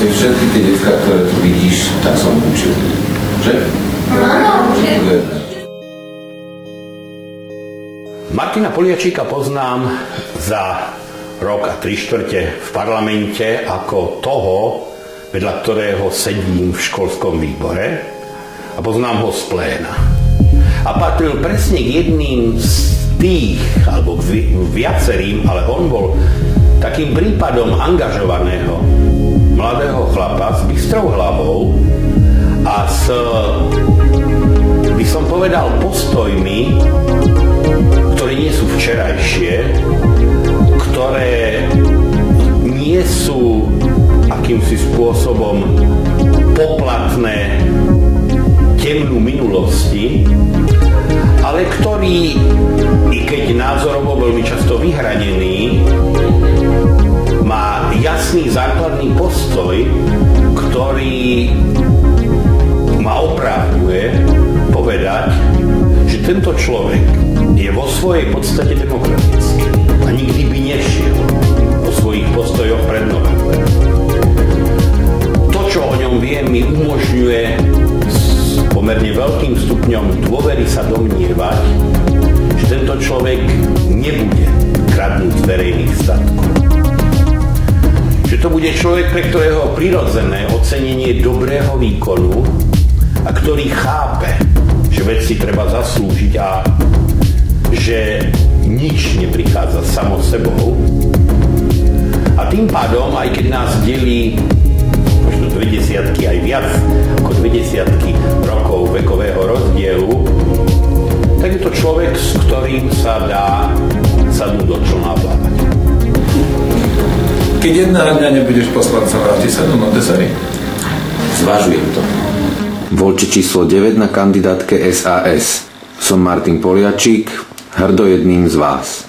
podstate všetky tie decká, ktoré tu vidíš, tak som učil. Že? Áno, že? Martina Poliačíka poznám za rok a 3/4 v parlamente ako toho, vedľa ktorého sedím v školskom výbore, a poznám ho z pléna. A patril presne k jedným z tých, alebo k viacerým, ale on bol takým prípadom angažovaného mladého chlapa s bystrou hlavou a s, by som povedal, postojmi, ktoré nie sú včerajšie, ktoré nie sú akýmsi spôsobom poplatné temnú minulosti, ale ktorý, i keď názorovo veľmi často vyhranený, má jasný základný postoj, ktorý ma oprávňuje povedať, že tento človek je vo svojej podstate demokratický a nikdy by nešiel vo svojich postojoch pred november. To, čo o ňom viem, mi umožňuje s pomerne veľkým stupňom dôvery sa domnievať, že tento človek nebude kradnúť z verejných statkov. Že to bude človek, pre ktorého prirodzené ocenenie dobrého výkonu a ktorý chápe, že vec si treba zaslúžiť a že nič neprichádza samo sebou. A tým pádom, aj keď nás delí možno 20 aj viac ako 20 rokov vekového rozdielu, tak je to človek, s ktorým sa dá sadnúť do člna a plávať. Keď jedna dňa nebudeš poslancom, vráti sa do Montessori? Zvažujem to. Voľte číslo 9 na kandidátke SAS. Som Martin Poliačík, hrdo jedným z vás.